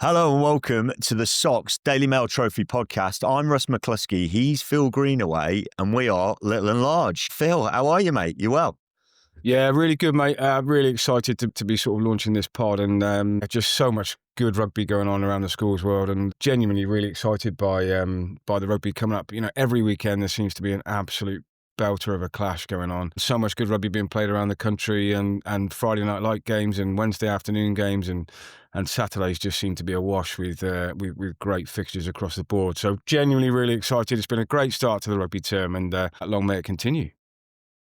Hello and welcome to the SOCS Daily Mail Trophy podcast. I'm Russ McCluskey, he's Phil Greenaway, and we are Little and Large. Phil, how are you, mate? You well? Yeah, really good, mate. Really excited to be sort of launching this pod, and just so much good rugby going on around the schools world, and genuinely really excited by the rugby coming up. Every weekend there seems to be an absolute belter of a clash going on. So much good rugby being played around the country, and Friday night light games and Wednesday afternoon games, and Saturdays just seem to be awash with great fixtures across the board. So genuinely really excited. It's been a great start to the rugby term, and long may it continue.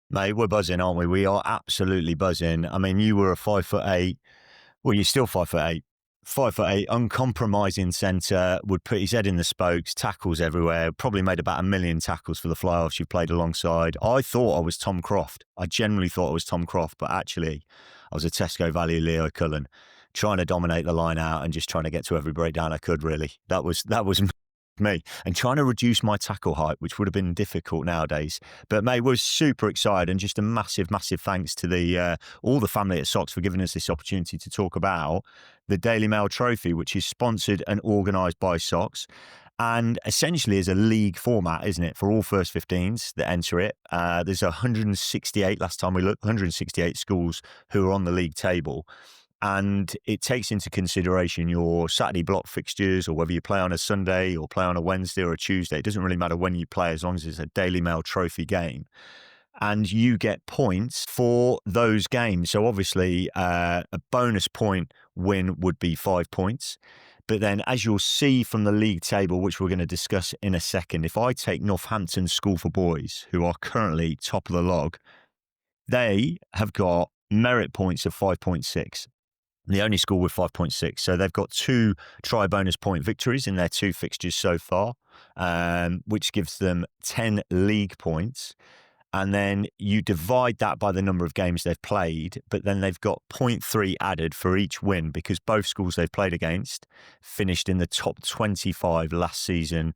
Mate, we're buzzing, aren't we? We are absolutely buzzing. I mean, you were a 5'8", well, you're still 5'8", 5'8", uncompromising centre, would put his head in the spokes, tackles everywhere, probably made about 1 million tackles for the fly-offs you played alongside. I thought I was Tom Croft. I generally thought I was Tom Croft, but actually I was a Tesco Valley Leo Cullen, trying to dominate the line out and just trying to get to every breakdown I could, really. That was me, and trying to reduce my tackle height, which would have been difficult nowadays. But mate, we're super excited, and just a massive thanks to the all the family at SOCS for giving us this opportunity to talk about the Daily Mail Trophy, which is sponsored and organised by SOCS, and essentially is a league format, isn't it, for all first 15s that enter it. There's 168, last time we looked, 168 schools who are on the league table. And it takes into consideration your Saturday block fixtures, or whether you play on a Sunday or play on a Wednesday or a Tuesday. It doesn't really matter when you play, as long as it's a Daily Mail Trophy game. And you get points for those games. So obviously, a bonus point win would be 5 points. But then, as you'll see from the league table, which we're going to discuss in a second, if I take Northampton School for Boys, who are currently top of the log, they have got merit points of 5.6. The only school with 5.6. So they've got 2 tri-bonus point victories in their 2 fixtures so far, which gives them 10 league points. And then you divide that by the number of games they've played, but then they've got 0.3 added for each win, because both schools they've played against finished in the top 25 last season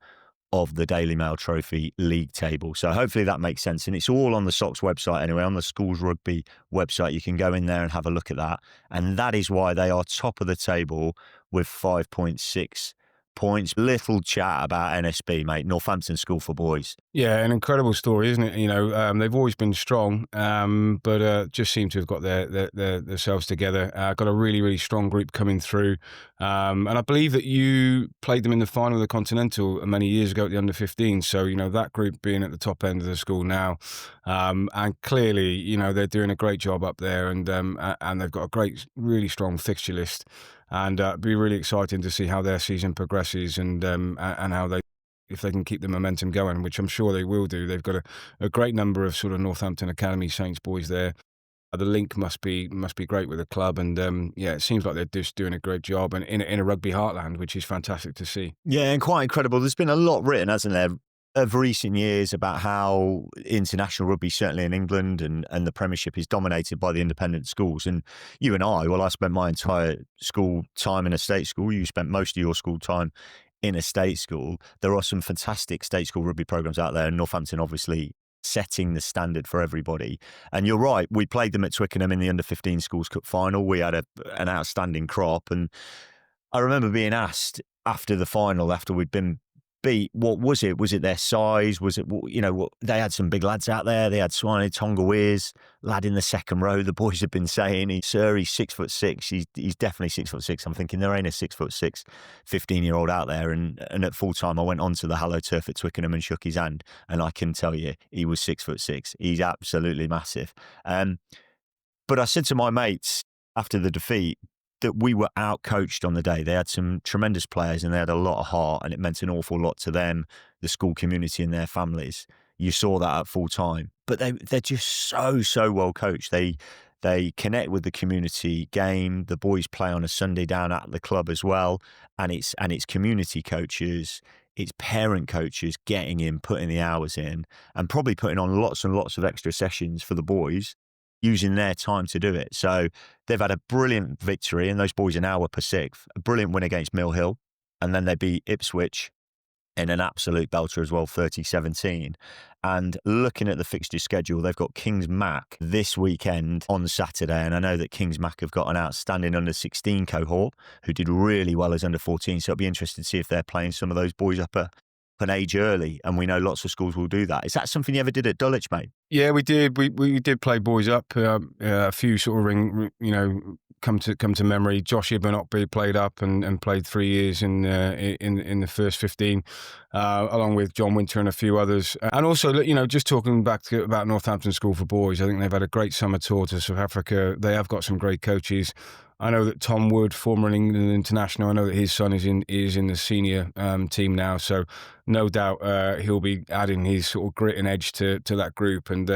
of the Daily Mail Trophy league table. So hopefully that makes sense. And it's all on the SOCS website anyway, on the schools rugby website. You can go in there and have a look at that. And that is why they are top of the table with 5.6 points. Little chat about NSB, mate. Northampton School for Boys. Yeah, an incredible story, isn't it? They've always been strong, but just seem to have got themselves together. Got a really strong group coming through, and I believe that you played them in the final of the Continental many years ago at the under-15. So that group being at the top end of the school now, and clearly they're doing a great job up there, and they've got a great, really strong fixture list, and it'd be really exciting to see how their season progresses, and how if they can keep the momentum going, which I'm sure they will do. They've got a great number of sort of Northampton Academy Saints boys there. The link must be great with the club, and it seems like they're just doing a great job, and in a rugby heartland, which is fantastic to see. Yeah, and quite incredible. There's been a lot written, hasn't there, of recent years about how international rugby, certainly in England, and the Premiership is dominated by the independent schools. And you and I spent my entire school time in a state school. You spent most of your school time in a state school. There are some fantastic state school rugby programs out there, and Northampton obviously setting the standard for everybody. And you're right, we played them at Twickenham in the under-15 Schools Cup final. We had an outstanding crop, and I remember being asked after the final, after we'd been beat, what was it? Was it their size? Was it, they had some big lads out there. They had Swanee Tongaweers, lad in the second row. The boys have been saying, he's 6'6". He's definitely 6'6". I'm thinking there ain't a 6'6" 15-year-old out there. And at full time, I went onto the Hallow Turf at Twickenham and shook his hand. And I can tell you, he was 6'6". He's absolutely massive. But I said to my mates after the defeat that we were out-coached on the day. They had some tremendous players, and they had a lot of heart, and it meant an awful lot to them, the school community and their families. You saw that at full time. But they're just so well coached. They connect with the community game. The boys play on a Sunday down at the club as well, and it's community coaches, it's parent coaches getting in, putting the hours in, and probably putting on lots and lots of extra sessions for the boys, using their time to do it. So they've had a brilliant victory, and those boys are now up a 6th. A brilliant win against Mill Hill, and then they beat Ipswich in an absolute belter as well, 30-17. And looking at the fixture schedule, they've got Kings Mac this weekend on Saturday. And I know that Kings Mac have got an outstanding under 16 cohort who did really well as under 14. So it'll be interesting to see if they're playing some of those boys up an age early. And we know lots of schools will do that. Is that something you ever did at Dulwich, mate? Yeah, we did. We did play boys up. A few sort of come to memory. Josh Ibbenotby played up and played 3 years in the first 15, along with John Winter and a few others. And also, just talking back about Northampton School for Boys, I think they've had a great summer tour to South Africa. They have got some great coaches. I know that Tom Wood, former England international, I know that his son is in the senior team now, so no doubt he'll be adding his sort of grit and edge to that group, and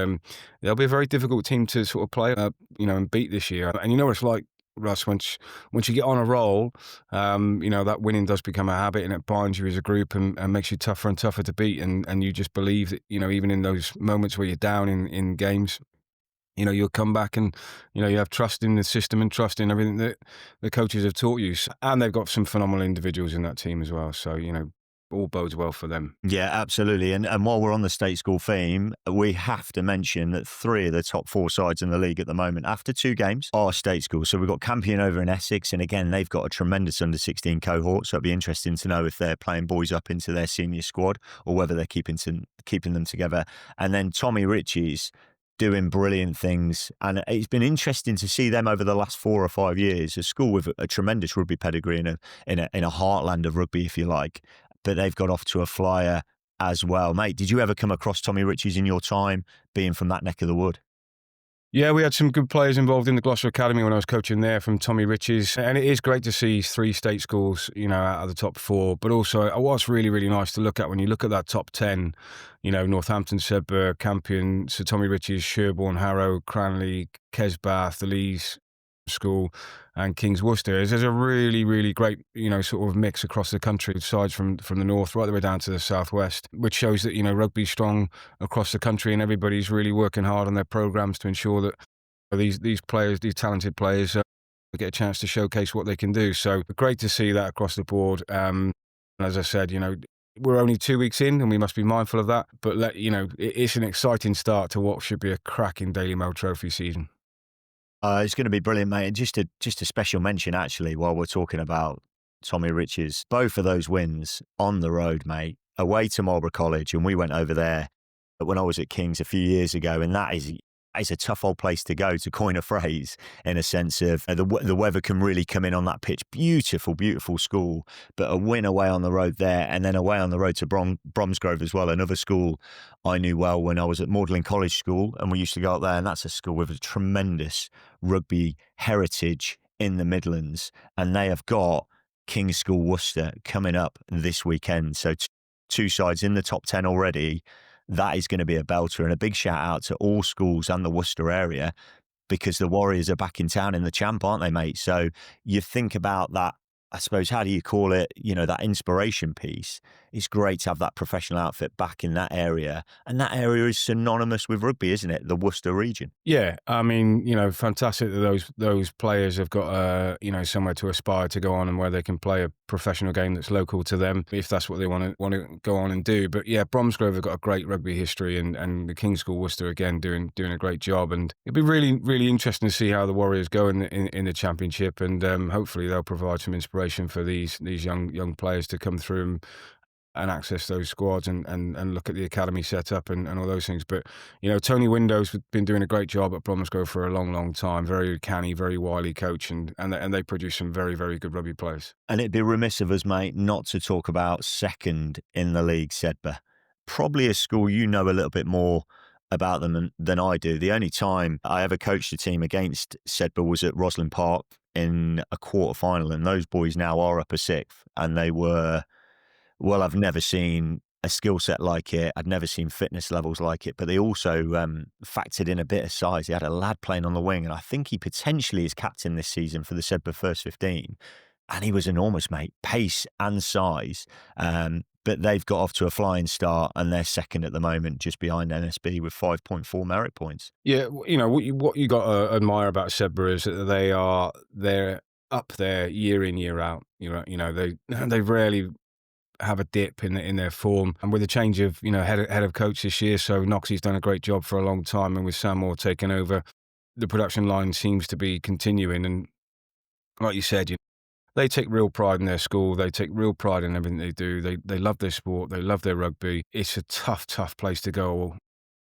they'll be a very difficult team to sort of play, and beat this year. And you know what it's like, Russ, once you get on a roll, that winning does become a habit, and it binds you as a group and makes you tougher and tougher to beat, and you just believe that, even in those moments where you're down in games, you'll come back and, you have trust in the system and trust in everything that the coaches have taught you. And they've got some phenomenal individuals in that team as well. So, all bodes well for them. Yeah, absolutely. And while we're on the state school theme, we have to mention that 3 of the top 4 sides in the league at the moment, after 2 games, are state schools. So we've got Campion over in Essex. And again, they've got a tremendous under 16 cohort. So it'll be interesting to know if they're playing boys up into their senior squad or whether they're keeping them together. And then Tommy Ritchie's doing brilliant things. And it's been interesting to see them over the last 4 or 5 years. A school with a tremendous rugby pedigree in a heartland of rugby, if you like. But they've got off to a flyer as well. Mate, did you ever come across Tommy Ritchie's in your time, being from that neck of the wood? Yeah, we had some good players involved in the Gloucester Academy when I was coaching there from Tommy Ritchie's. And it is great to see 3 state schools, out of the top 4. But also, what's really, really nice to look at when you look at that top 10, Northampton, Sedbergh, Campion, Sir Tommy Ritchie's, Sherborne, Harrow, Cranley, Kesbath, the Lees School, and King's Worcester. There's a really, really great, sort of mix across the country, sides from the north right the way down to the southwest, which shows that, rugby's strong across the country and everybody's really working hard on their programs to ensure that these players, these talented players, get a chance to showcase what they can do. So great to see that across the board. As I said, we're only 2 weeks in and we must be mindful of that. But, it's an exciting start to what should be a cracking Daily Mail Trophy season. It's going to be brilliant, mate. And just a special mention, actually, while we're talking about Tommy Ritchie's, both of those wins on the road, mate, away to Marlborough College. And we went over there when I was at King's a few years ago. And that is a tough old place to go, to coin a phrase, in a sense of the weather can really come in on that pitch. Beautiful, beautiful school. But a win away on the road there, and then away on the road to Bromsgrove as well, another school I knew well when I was at Magdalen College School, and we used to go up there, and that's a school with a tremendous rugby heritage in the Midlands, and they have got King's School Worcester coming up this weekend. So 2 sides in the top 10 already. That is going to be a belter, and a big shout out to all schools and the Worcester area, because the Warriors are back in town in the champ, aren't they, mate? So you think about that, I suppose, how do you call it? That inspiration piece. It's great to have that professional outfit back in that area. And that area is synonymous with rugby, isn't it? The Worcester region. Yeah, I mean, fantastic that those players have got, somewhere to aspire to go on and where they can play a professional game that's local to them, if that's what they want to go on and do. But yeah, Bromsgrove have got a great rugby history, and the King's School Worcester again doing a great job. And it'll be really, really interesting to see how the Warriors go in the championship, and hopefully they'll provide some inspiration for these young players to come through and access those squads and look at the academy setup and all those things. But, Tony Window's been doing a great job at Bromsgrove for a long, long time. Very canny, very wily coach, and they produce some very, very good rugby players. And it'd be remiss of us, mate, not to talk about second in the league, Sedbergh. Probably a school you know a little bit more about them than I do. The only time I ever coached a team against Sedbergh was at Roslin Park in a quarter-final, and those boys now are up a 6th, and they were... Well, I've never seen a skill set like it. I'd never seen fitness levels like it. But they also factored in a bit of size. They had a lad playing on the wing, and I think he potentially is captain this season for the Sedbergh First 15. And he was enormous, mate, pace and size. But they've got off to a flying start, and they're second at the moment, just behind NSB with 5.4 merit points. Yeah, what you got to admire about Sedbergh is that they're up there year in, year out. They rarely have a dip in their form. And with the change of head of coach this year, so Noxie's done a great job for a long time, and with Sam Moore taking over, the production line seems to be continuing. And like you said, they take real pride in their school. They take real pride in everything they do. They love their sport. They love their rugby. It's a tough place to go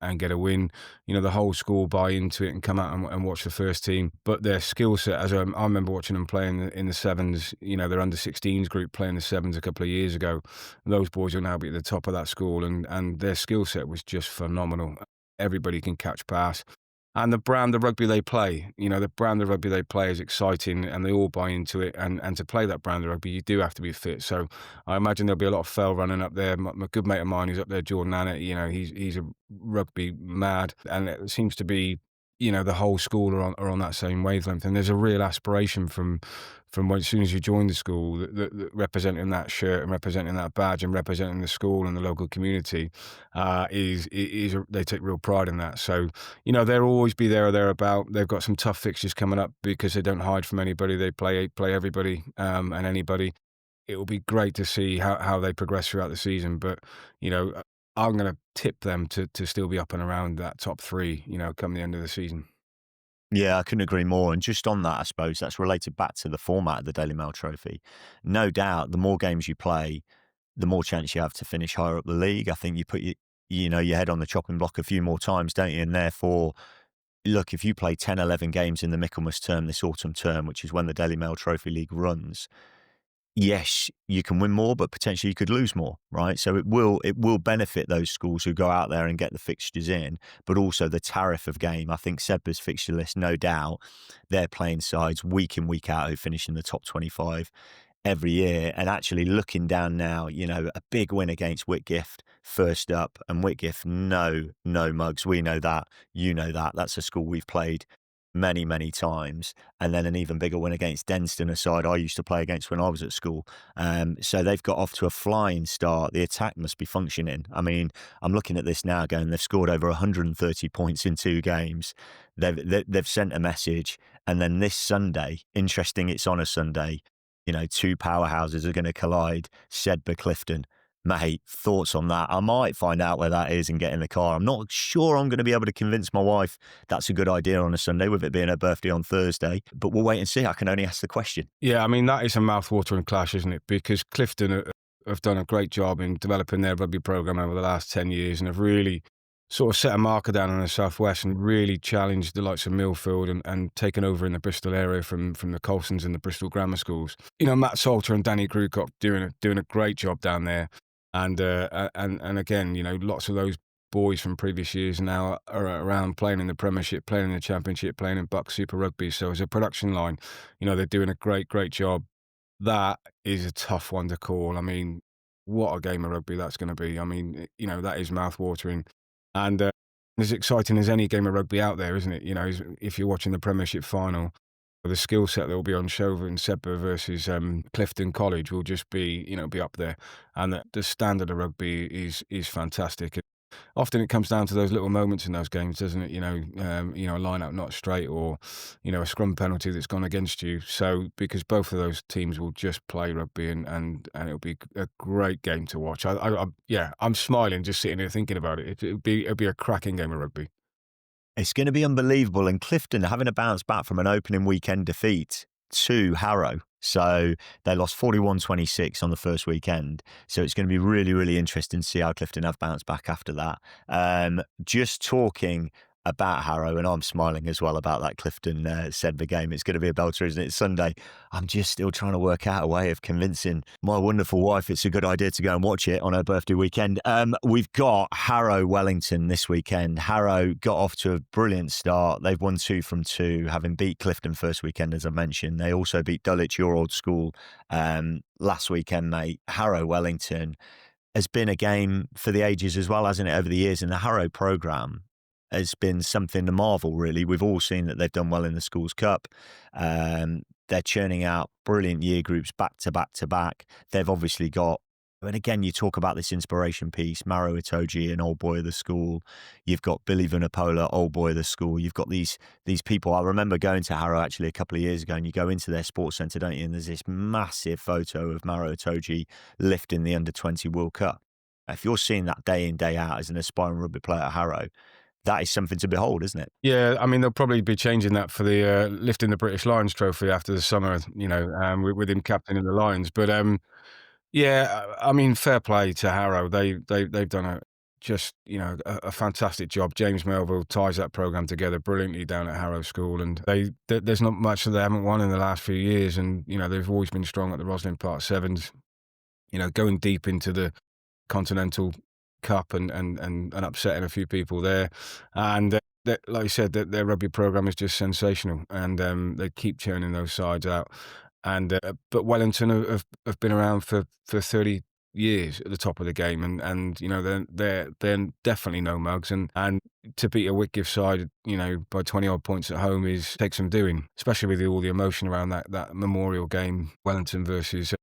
and get a win. The whole school buy into it and come out and watch the first team. But their skill set, as I remember watching them play in the sevens, their under 16s group playing the sevens a couple of years ago. Those boys will now be at the top of that school, and their skill set was just phenomenal. Everybody can catch pass. And the brand of rugby they play, the brand of rugby they play is exciting, and they all buy into it. And to play that brand of rugby, you do have to be fit. So I imagine there'll be a lot of fell running up there. My good mate of mine who's up there, Jordan Annett, he's a rugby mad, and it seems to be, the whole school are on that same wavelength. And there's a real aspiration from when, as soon as you join the school, that representing that shirt and representing that badge and representing the school and the local community they take real pride in that. So they'll always be there or thereabout. They've got some tough fixtures coming up because they don't hide from anybody. They play everybody and anybody. It will be great to see how they progress throughout the season. But I'm going to tip them to still be up and around that top three. Come the end of the season. Yeah, I couldn't agree more. And just on that, I suppose that's related back to the format of the Daily Mail Trophy. No doubt, the more games you play, the more chance you have to finish higher up the league. I think you put your head on the chopping block a few more times, don't you? And therefore, look, if you play 10, 11 games in the Michaelmas term, this autumn term, which is when the Daily Mail Trophy League runs, yes, you can win more, but potentially you could lose more, right? So it will benefit those schools who go out there and get the fixtures in, but also the tariff of game. I think Sebba's fixture list, no doubt, they're playing sides week in, week out who finish in the top 25 every year. And actually looking down now, a big win against Whitgift first up, and Whitgift, no mugs. We know that, that. That's a school we've played many, many times. And then an even bigger win against Denston, a side I used to play against when I was at school. So they've got off to a flying start. The attack must be functioning. I mean, I'm looking at this now going, they've scored over 130 points in 2 games. They've sent a message. And then this Sunday, interesting, it's on a Sunday, 2 powerhouses are going to collide, Sedbergh, Clifton. Mate, thoughts on that? I might find out where that is and get in the car. I'm not sure I'm going to be able to convince my wife that's a good idea on a Sunday, with it being her birthday on Thursday. But we'll wait and see. I can only ask the question. Yeah, I mean, that is a mouth-watering clash, isn't it? Because Clifton have done a great job in developing their rugby programme over the last 10 years and have really sort of set a marker down in the southwest and really challenged the likes of Millfield and taken over in the Bristol area from the Colsons and the Bristol grammar schools. Matt Salter and Danny Grewcock doing a great job down there. And again, lots of those boys from previous years now are around playing in the Premiership, playing in the Championship, playing in Bucks Super Rugby. So as a production line, they're doing a great job. That is a tough one to call. I mean, what a game of rugby that's going to be. I mean, that is mouth-watering. And as exciting as any game of rugby out there, isn't it? If you're watching the Premiership final, the skill set that will be on show in Sedbergh versus Clifton College will just be up there. And the standard of rugby is fantastic. Often it comes down to those little moments in those games, doesn't it? A line out not straight, or a scrum penalty that's gone against you. So because both of those teams will just play rugby, and it'll be a great game to watch. I'm smiling just sitting here thinking about it. It'll be a cracking game of rugby. It's going to be unbelievable. And Clifton having a bounce back from an opening weekend defeat to Harrow. So they lost 41-26 on the first weekend. So it's going to be really, really interesting to see how Clifton have bounced back after that. Just talking about Harrow, and I'm smiling as well about that Clifton Sedbergh game. It's going to be a belter, isn't it? It's Sunday. I'm just still trying to work out a way of convincing my wonderful wife it's a good idea to go and watch it on her birthday weekend. We've got Harrow Wellington this weekend. Harrow got off to a brilliant start. They've won 2 from 2, having beat Clifton first weekend, as I mentioned. They also beat Dulwich, your old school, last weekend, mate. Harrow Wellington has been a game for the ages as well, hasn't it, over the years? And the Harrow programme has been something to marvel, really. We've all seen that they've done well in the Schools Cup. They're churning out brilliant year groups back to back to back. They've obviously got And again, you talk about this inspiration piece, Maro Itoje, an old boy of the school. You've got Billy Vunipola, old boy of the school. You've got these people. I remember going to Harrow actually a couple of years ago, and you go into their sports centre, don't you? And there's this massive photo of Maro Itoje lifting the under-20 World Cup. If you're seeing that day in, day out as an aspiring rugby player at Harrow, that is something to behold, isn't it? Yeah, I mean, they'll probably be changing that for the lifting the British Lions trophy after the summer, with him captaining the Lions. But yeah, I mean, fair play to Harrow. They've done a fantastic job. James Melville ties that program together brilliantly down at Harrow School, and there's not much that they haven't won in the last few years, and they've always been strong at the Roslin Park Sevens. Going deep into the Continental Cup and upsetting a few people there, and like you said, their rugby program is just sensational, and they keep churning those sides out. And but Wellington have been around for 30 years at the top of the game, and they're definitely no mugs, and to beat a Whitgift side, by 20 odd points at home is takes some doing, especially with all the emotion around that memorial game, Wellington versus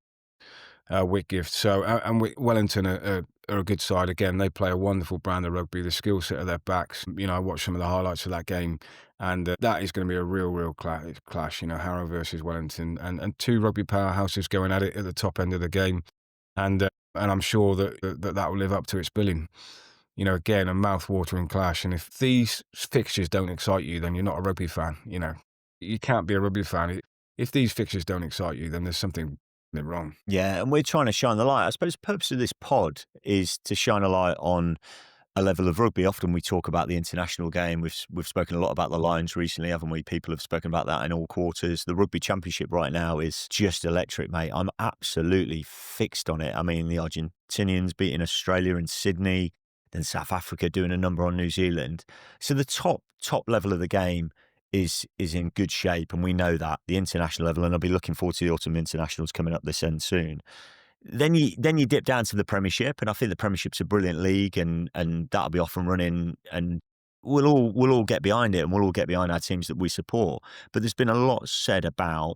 Whitgift. So and Wellington are a good side again. They play a wonderful brand of rugby. The skill set of their backs. I watched some of the highlights of that game, and that is going to be a real clash. Harrow versus Wellington, and two rugby powerhouses going at it at the top end of the game, and I'm sure that will live up to its billing. Again, a mouth-watering clash. And if these fixtures don't excite you, then you're not a rugby fan. You can't be a rugby fan if these fixtures don't excite you. Then there's something wrong. Yeah, and we're trying to shine the light. I suppose the purpose of this pod is to shine a light on a level of rugby. Often we talk about the international game. We've spoken a lot about the Lions recently, haven't we? People have spoken about that in all quarters. The rugby championship right now is just electric, mate. I'm absolutely fixed on it. I mean, the Argentinians beating Australia in Sydney, then South Africa doing a number on New Zealand. So the top level of the game is in good shape, and we know that the international level. And I'll be looking forward to the autumn internationals coming up this end soon. Then you dip down to the Premiership, and I think the Premiership's a brilliant league, and that'll be off and running, and we'll all get behind it, and we'll all get behind our teams that we support. But there's been a lot said about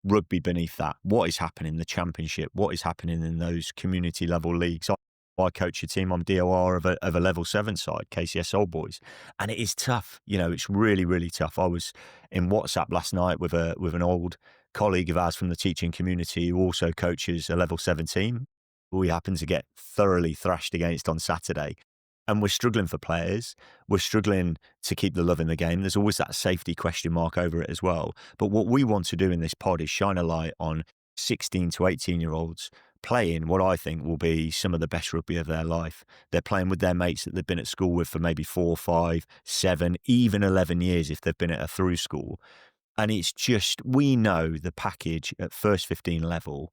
rugby beneath that. What is happening in the Championship? What is happening in those community level leagues? I coach a team. I'm DOR of a level 7 side, KCS Old Boys, and it is tough. It's really tough. I was in WhatsApp last night with an old colleague of ours from the teaching community who also coaches a level 7 team, who we happened to get thoroughly thrashed against on Saturday. And we're struggling for players. We're struggling to keep the love in the game. There's always that safety question mark over it as well. But what we want to do in this pod is shine a light on 16 to 18-year-olds playing what I think will be some of the best rugby of their life. They're playing with their mates that they've been at school with for maybe 4, 5, 7, even 11 years if they've been at a through school. And it's just, we know the package at first 15 level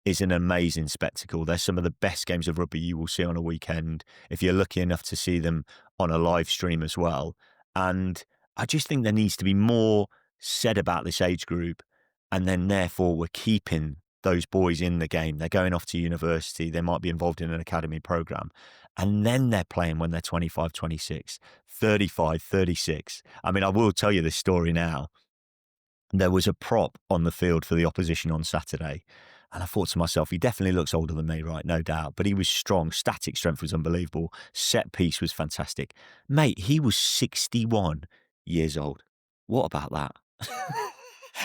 is an amazing spectacle. They're some of the best games of rugby you will see on a weekend, if you're lucky enough to see them on a live stream as well. And I just think there needs to be more said about this age group, and then therefore we're keeping those boys in the game. They're going off to university. They might be involved in an academy program. And then they're playing when they're 25, 26, 35, 36. I mean, I will tell you this story now. There was a prop on the field for the opposition on Saturday. And I thought to myself, he definitely looks older than me, right? No doubt. But he was strong. Static strength was unbelievable. Set piece was fantastic. Mate, he was 61 years old. What about that?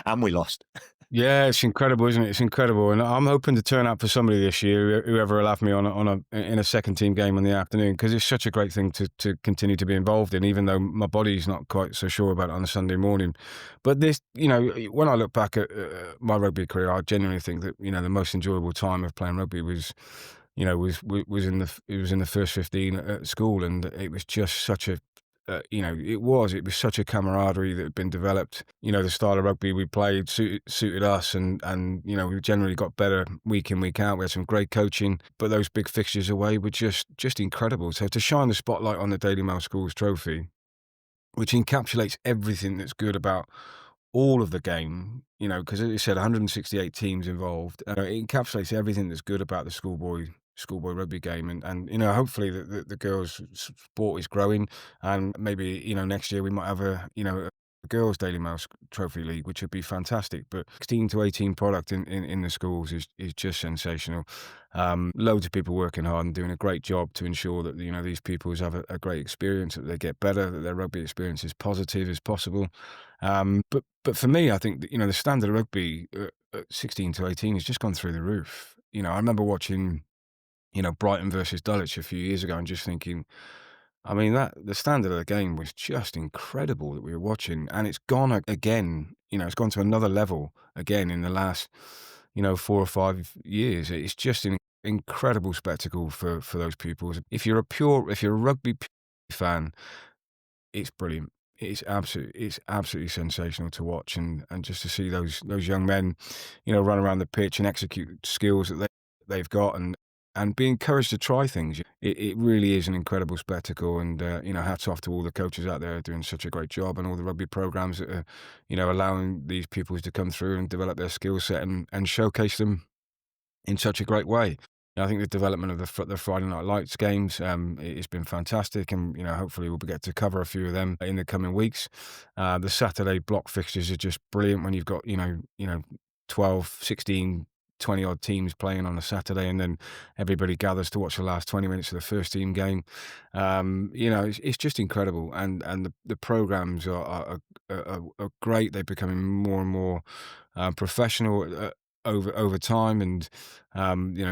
And we lost. Yeah, it's incredible, isn't it? It's incredible, and I'm hoping to turn up for somebody this year, whoever will have me in a second team game in the afternoon, because it's such a great thing to continue to be involved in, even though my body's not quite so sure about it on a Sunday morning. But this, when I look back at my rugby career, I genuinely think that the most enjoyable time of playing rugby was in the first 15 at school, and it was just such a it was such a camaraderie that had been developed. The style of rugby we played suited us, and we generally got better week in, week out. We had some great coaching, but those big fixtures away were just incredible. So to shine the spotlight on the Daily Mail Schools Trophy, which encapsulates everything that's good about all of the game, because as you said, 168 teams involved. It encapsulates everything that's good about the schoolboy rugby game, and hopefully the girls' sport is growing, and maybe next year we might have a girls' Daily Mail Trophy League, which would be fantastic. But 16 to 18 product in the schools is just sensational. Loads of people working hard and doing a great job to ensure that these pupils have a great experience, that they get better, that their rugby experience is positive as possible. But for me, I think that, the standard of rugby at 16 to 18 has just gone through the roof. I remember watching Brighton versus Dulwich a few years ago and just thinking, I mean, that the standard of the game was just incredible that we were watching, and it's gone again. It's gone to another level again in the last, 4 or 5 years. It's just an incredible spectacle for those pupils. If you're a fan, it's brilliant. It's absolutely sensational to watch, and just to see those young men, run around the pitch and execute skills that they've got, and be encouraged to try things. It really is an incredible spectacle, and hats off to all the coaches out there doing such a great job, and all the rugby programs that are, allowing these pupils to come through and develop their skill set and showcase them in such a great way. I think the development of the Friday Night Lights games, it's been fantastic, and hopefully we'll get to cover a few of them in the coming weeks. The Saturday block fixtures are just brilliant when you've got 12, 16, 20 odd teams playing on a Saturday, and then everybody gathers to watch the last 20 minutes of the first team game. It's just incredible, and the programs are great. They're becoming more and more professional over time, and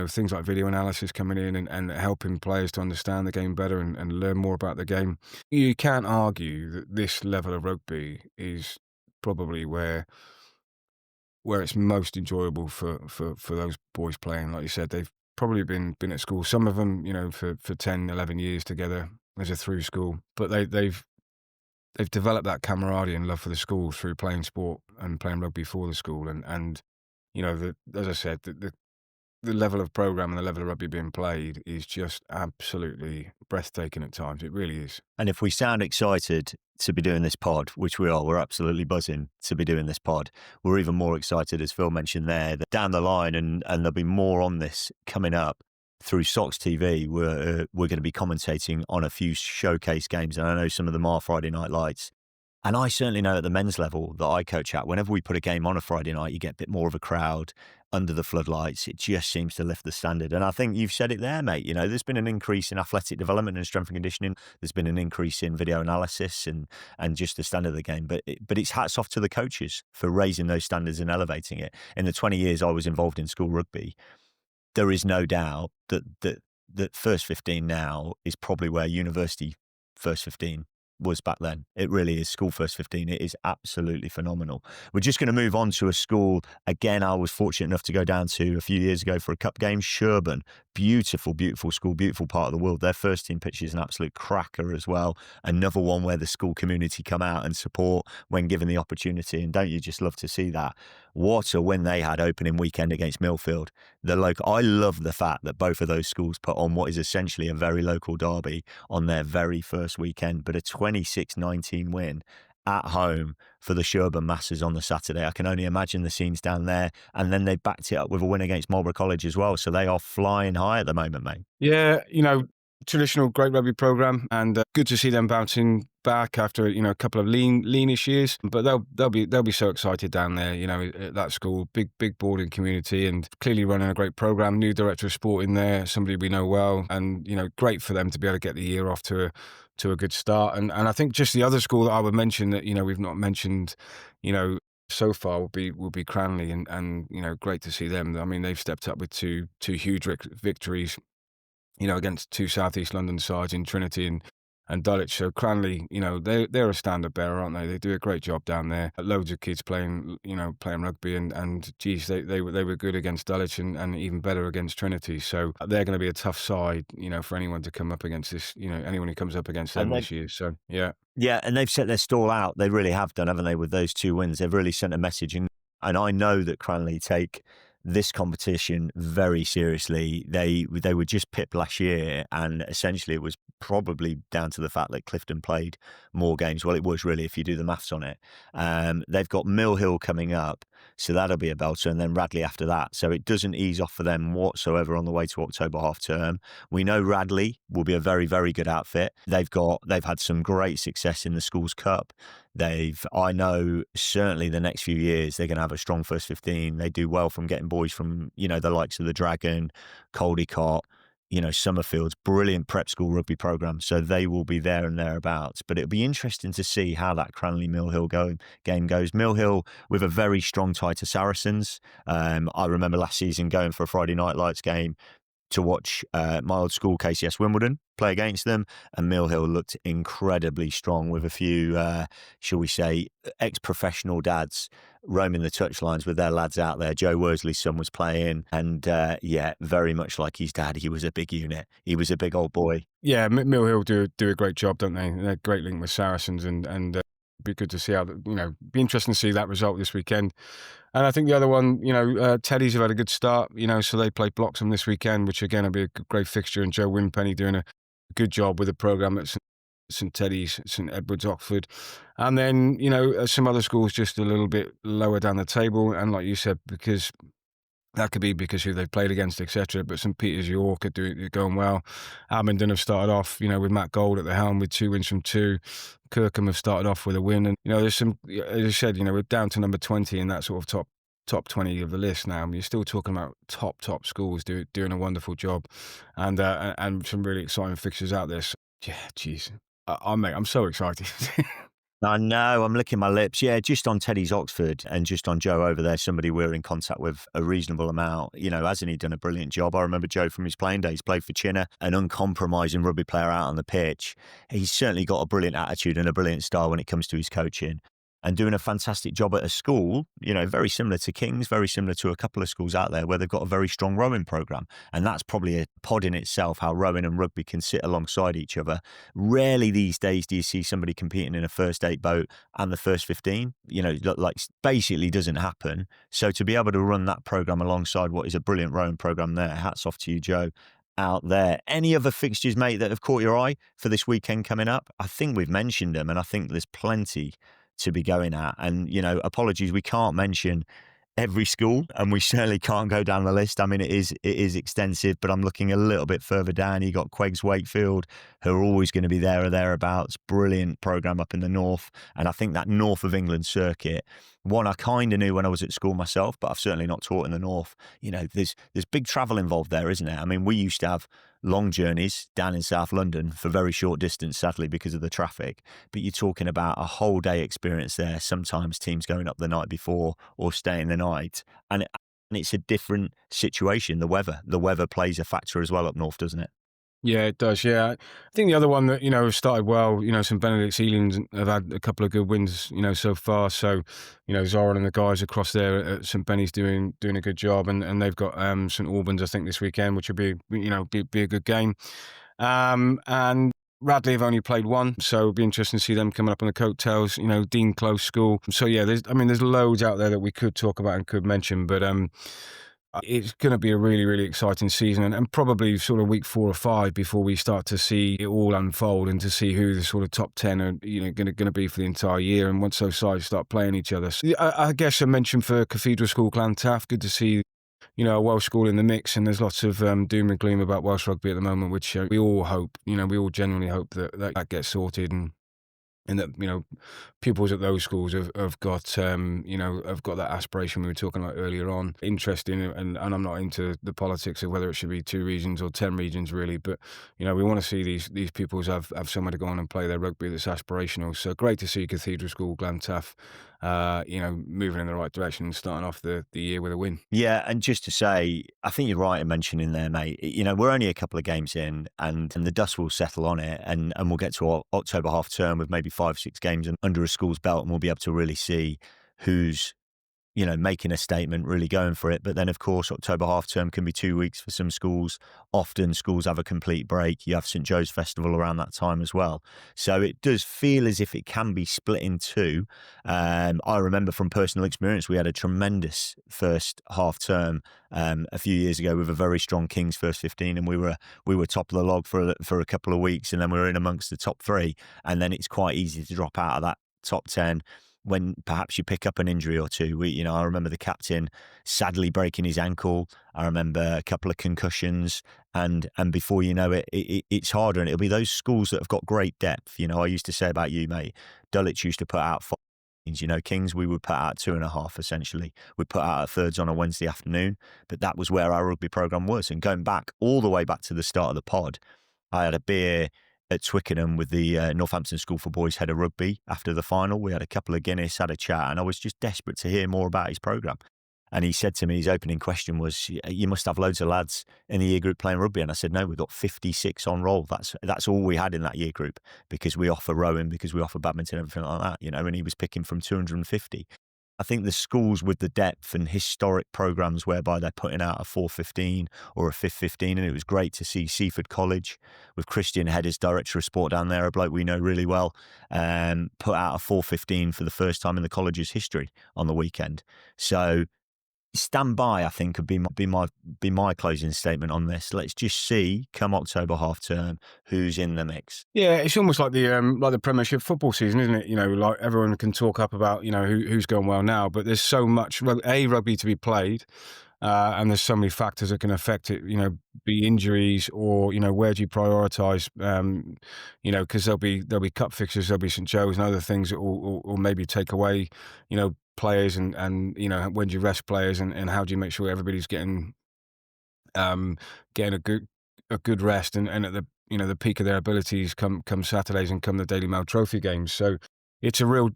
things like video analysis coming in and helping players to understand the game better and learn more about the game. You can't argue that this level of rugby is probably where it's most enjoyable for those boys playing. Like you said, they've probably been at school, some of them, for 10, 11 years together as a through school, but they've developed that camaraderie and love for the school through playing sport and playing rugby for the school. And as I said, the level of program and the level of rugby being played is just absolutely breathtaking at times. It really is. And if we sound excited to be doing this pod, which we are, we're absolutely buzzing to be doing this pod. We're even more excited, as Phil mentioned there, that down the line, and there'll be more on this coming up through SOCS TV, we're going to be commentating on a few showcase games. And I know some of them are Friday Night Lights. And I certainly know at the men's level that I coach at, whenever we put a game on a Friday night, you get a bit more of a crowd under the floodlights. It just seems to lift the standard. And I think you've said it there, mate. There's been an increase in athletic development and strength and conditioning. There's been an increase in video analysis and just the standard of the game. But it's hats off to the coaches for raising those standards and elevating it. In the 20 years I was involved in school rugby, there is no doubt that first 15 now is probably where university first 15 was back then. It really is. School first 15. It is absolutely phenomenal. We're just going to move on to a school. Again, I was fortunate enough to go down to a few years ago for a cup game. Sherburn. Beautiful, beautiful school, beautiful part of the world. Their first team pitch is an absolute cracker as well. Another one where the school community come out and support when given the opportunity. And don't you just love to see that? What a win they had opening weekend against Millfield. I love the fact that both of those schools put on what is essentially a very local derby on their very first weekend, but a 26-19 win at home for the Sherburn Masses on the Saturday. I can only imagine the scenes down there. And then they backed it up with a win against Marlborough College as well. So they are flying high at the moment, mate. Yeah, traditional great rugby program, and good to see them bouncing back after a couple of leanish years. But they'll be so excited down there, at that school, big boarding community, and clearly running a great program. New director of sport in there, somebody we know well, and great for them to be able to get the year off to a good start. And I think just the other school that I would mention that we've not mentioned, so far will be Cranley, and great to see them. I mean, they've stepped up with two huge victories, against two Southeast London sides in Trinity and Dulwich. So Cranley, they're a standard bearer, aren't they? They do a great job down there. Loads of kids playing rugby, and geez, they were good against Dulwich and even better against Trinity. So they're going to be a tough side, for anyone to come up against this, anyone who comes up against them this year. So yeah. Yeah, and they've set their stall out. They really have done, haven't they, with those two wins? They've really sent a message. And I know that Cranley take this competition very seriously. They were just pipped last year, and essentially it was probably down to the fact that Clifton played more games. Well, it was really, if you do the maths on it. They've got Mill Hill coming up. So that'll be a belter. And then Radley after that. So it doesn't ease off for them whatsoever on the way to October half term. We know Radley will be a very, very good outfit. They've had some great success in the Schools Cup. I know certainly the next few years they're going to have a strong first 15. They do well from getting boys from, the likes of the Dragon, Caldecott, Summerfield's brilliant prep school rugby program. So they will be there and thereabouts. But it'll be interesting to see how that Cranley Mill Hill game goes. Mill Hill with a very strong tie to Saracens. I remember last season going for a Friday Night Lights game to watch my old school KCS Wimbledon play against them, and Mill Hill looked incredibly strong with a few, shall we say, ex-professional dads roaming the touchlines with their lads out there. Joe Worsley's son was playing, and very much like his dad, he was a big unit. He was a big old boy. Yeah, Mill Hill do a great job, don't they? They're a great link with Saracens, and be good to see how be interesting to see that result this weekend. And I think the other one, Teddy's have had a good start, so they play Bloxham this weekend, which again will be a great fixture. And Joe Winpenny doing a good job with the programme at St Teddy's, St Edward's, Oxford. And then, some other schools just a little bit lower down the table. And like you said, because that could be because who they've played against, etc. But St Peter's York are going well. Abingdon have started off, with Matt Gold at the helm with 2 wins from 2. Kirkham have started off with a win. And, there's some, as I said, we're down to number 20 in that sort of top 20 of the list now. You're still talking about top schools doing a wonderful job, and some really exciting fixtures out there. So, yeah, geez. I'm so excited. I know, I'm licking my lips. Yeah, just on Teddy's Oxford and just on Joe over there, somebody we're in contact with a reasonable amount. Hasn't he done a brilliant job? I remember Joe from his playing days, played for Chinner, an uncompromising rugby player out on the pitch. He's certainly got a brilliant attitude and a brilliant style when it comes to his coaching. And doing a fantastic job at a school, very similar to King's, very similar to a couple of schools out there where they've got a very strong rowing program. And that's probably a pod in itself, how rowing and rugby can sit alongside each other. Rarely these days do you see somebody competing in a first 8 boat and the first 15, like basically doesn't happen. So to be able to run that program alongside what is a brilliant rowing program there, hats off to you, Joe, out there. Any other fixtures, mate, that have caught your eye for this weekend coming up? I think we've mentioned them, and I think there's plenty to be going at. And, apologies, we can't mention every school, and we certainly can't go down the list. I mean, it is extensive, but I'm looking a little bit further down. You got Queggs Wakefield, who are always going to be there or thereabouts. Brilliant program up in the north. And I think that north of England circuit, one I kind of knew when I was at school myself, but I've certainly not taught in the north. There's big travel involved there, isn't there? I mean, we used to have long journeys down in South London for very short distance, sadly, because of the traffic. But you're talking about a whole day experience there. Sometimes teams going up the night before or staying the night. And it's a different situation. The weather plays a factor as well up north, doesn't it? Yeah, it does. Yeah, I think the other one that has started well. St Benedict Ealings have had a couple of good wins. So far. So, Zoran and the guys across there at St Benny's doing a good job, and they've got St Albans, I think, this weekend, which will be a good game. And Radley have only played one, so it'll be interesting to see them coming up on the coattails. Dean Close School. So yeah, there's loads out there that we could talk about and could mention, but it's going to be a really, really exciting season, and probably sort of week 4 or 5 before we start to see it all unfold and to see who the sort of top 10 are, going to be for the entire year. And once those sides start playing each other, so I guess I mentioned for Cathedral School Glantaf, good to see a Welsh school in the mix, and there's lots of doom and gloom about Welsh rugby at the moment, which we all hope, we all genuinely hope that gets sorted, and that pupils at those schools have got have got that aspiration we were talking about earlier on, interest in it, and I'm not into the politics of whether it should be 2 regions or 10 regions really, but we want to see these pupils have somewhere to go on and play their rugby that's aspirational. So great to see Cathedral School Glantaf moving in the right direction and starting off the year with a win. Yeah, and just to say, I think you're right in mentioning there, mate. We're only a couple of games in, and the dust will settle on it, and we'll get to our October half term with maybe 5-6 games under a school's belt, and we'll be able to really see who's making a statement, really going for it. But then, of course, October half term can be 2 weeks for some schools. Often schools have a complete break. You have St Joe's Festival around that time as well. So it does feel as if it can be split in 2. I remember from personal experience, we had a tremendous first half term a few years ago with a very strong King's first 15, and we were top of the log for a couple of weeks, and then we were in amongst the top 3, and then it's quite easy to drop out of that top 10. when perhaps you pick up an injury or two. I remember the captain sadly breaking his ankle. I remember a couple of concussions, and before you know it, it's harder. And it'll be those schools that have got great depth. I used to say about you, mate. Dulwich used to put out five. Kings, we would put out 2.5 essentially. We'd put out our thirds on a Wednesday afternoon, but that was where our rugby program was. And going back all the way back to the start of the pod, I had a beer at Twickenham with the Northampton School for Boys head of rugby after the final. We had a couple of Guinness, had a chat, and I was just desperate to hear more about his program. And he said to me, his opening question was, "You must have loads of lads in the year group playing rugby." And I said, "No, we've got 56 on roll. That's all we had in that year group, because we offer rowing, because we offer badminton, everything like that." And he was picking from 250. I think the schools with the depth and historic programs whereby they're putting out a 415 or a 515, and it was great to see Seaford College with Christian Head as director of sport down there, a bloke we know really well, put out a 415 for the first time in the college's history on the weekend. So stand by, I think, would be my closing statement on this. Let's just see, come October half term, who's in the mix. Yeah, it's almost like the Premiership football season, isn't it? Like everyone can talk up about who's going well now, but there's so much rugby to be played, and there's so many factors that can affect it. Be injuries or where do you prioritise? Because there'll be cup fixtures, there'll be St Joe's and other things that will maybe take away players, and when do you rest players, and how do you make sure everybody's getting a good rest and at the peak of their abilities come Saturdays and come the Daily Mail Trophy games. So it's a real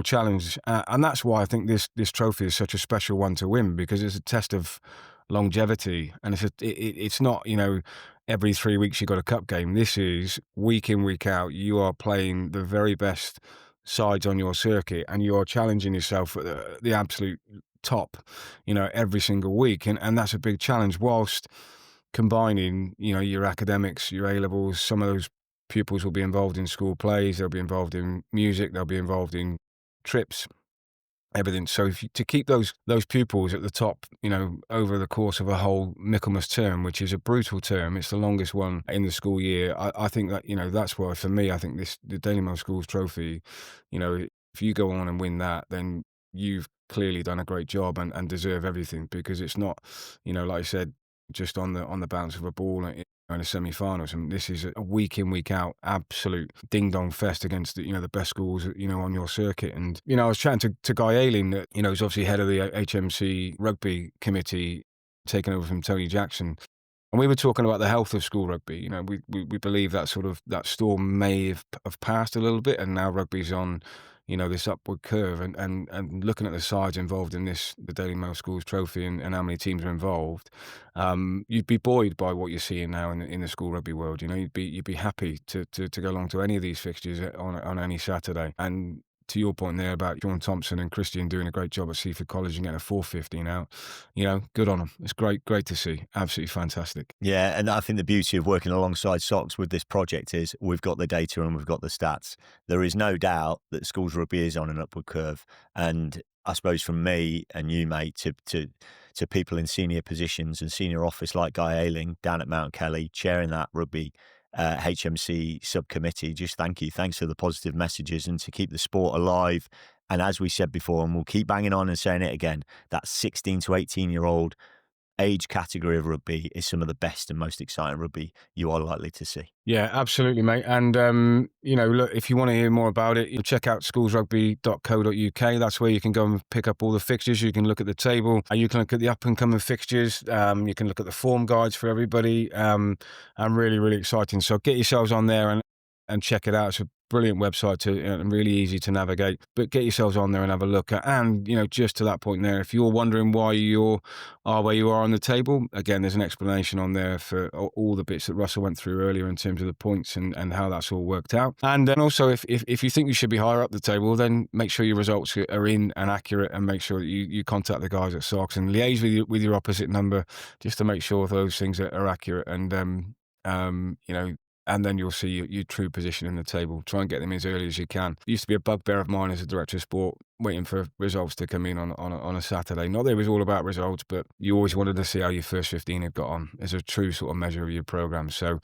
challenge, and that's why I think this trophy is such a special one to win, because it's a test of longevity, and it's not every 3 weeks you got a cup game. This is week in, week out. You are playing the very best sides on your circuit, and you are challenging yourself at the absolute top, every single week, and that's a big challenge. Whilst combining, your academics, your A levels, some of those pupils will be involved in school plays, they'll be involved in music, they'll be involved in trips, everything. So to keep those pupils at the top, over the course of a whole Michaelmas term, which is a brutal term, it's the longest one in the school year. I think that that's why, for me, I think the Daily Mail Schools Trophy, if you go on and win that, then you've clearly done a great job and deserve everything, because it's not, like I said, just on the bounce of a ball in the semi-finals. And this is a week in, week out, absolute ding-dong fest against the best schools, on your circuit. And, I was chatting to Guy Ayling, that, who's obviously head of the HMC rugby committee, taken over from Tony Jackson. And we were talking about the health of school rugby. We believe that storm may have passed a little bit, and now rugby's on, this upward curve. And looking at the sides involved in the Daily Mail Schools Trophy, and how many teams are involved, you'd be buoyed by what you're seeing now in the school rugby world. You'd be happy to go along to any of these fixtures on any Saturday. And to your point there about Sean Thompson and Christian doing a great job at Seaford College and getting a 415 out, good on them. It's great to see. Absolutely fantastic. Yeah, and I think the beauty of working alongside SOCS with this project is we've got the data and we've got the stats. There is no doubt that schools rugby is on an upward curve. And I suppose from me and you, mate, to people in senior positions and senior office like Guy Ayling down at Mount Kelly, chairing that rugby HMC subcommittee, just thank you. Thanks for the positive messages, and to keep the sport alive. And as we said before, and we'll keep banging on and saying it again, that 16 to 18-year-old age category of rugby is some of the best and most exciting rugby you are likely to see. Yeah, absolutely, mate. And, look, if you want to hear more about it, you check out schoolsrugby.co.uk. That's where you can go and pick up all the fixtures. You can look at the table. You can look at the up-and-coming fixtures. You can look at the form guides for everybody. And really, really exciting. So get yourselves on there and check it out. It's a brilliant website and really easy to navigate. But get yourselves on there and have a look at. And, just to that point there, if you're wondering why you are where you are on the table, again, there's an explanation on there for all the bits that Russell went through earlier in terms of the points and how that's all worked out. And then also, if you think you should be higher up the table, then make sure your results are in and accurate, and make sure that you contact the guys at SOCS and liaise with your opposite number, just to make sure those things are accurate. And, and then you'll see your true position in the table. Try and get them as early as you can. It used to be a bugbear of mine as a director of sport, waiting for results to come in on a Saturday. Not that it was all about results, but you always wanted to see how your first 15 had got on as a true sort of measure of your programme. So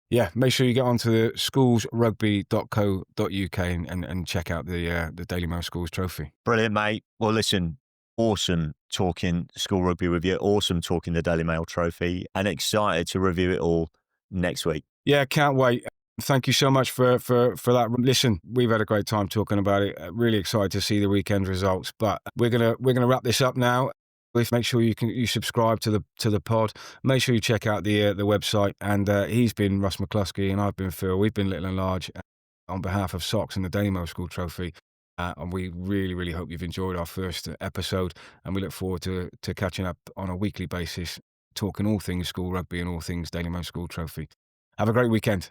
Yeah, make sure you get onto the schoolsrugby.co.uk and check out the Daily Mail Schools Trophy. Brilliant, mate. Well, listen, awesome talking school rugby with you. Awesome talking the Daily Mail Trophy, and excited to review it all next week. Yeah, can't wait. Thank you so much for that. Listen, we've had a great time talking about it. Really excited to see the weekend results. But we're gonna wrap this up now. Please make sure you subscribe to the pod. Make sure you check out the website. And he's been Russ McCluskey, and I've been Phil. We've been Little and Large on behalf of SOCS and the Daily Mail School Trophy. And we really, really hope you've enjoyed our first episode. And we look forward to catching up on a weekly basis, talking all things school rugby and all things Daily Mail School Trophy. Have a great weekend.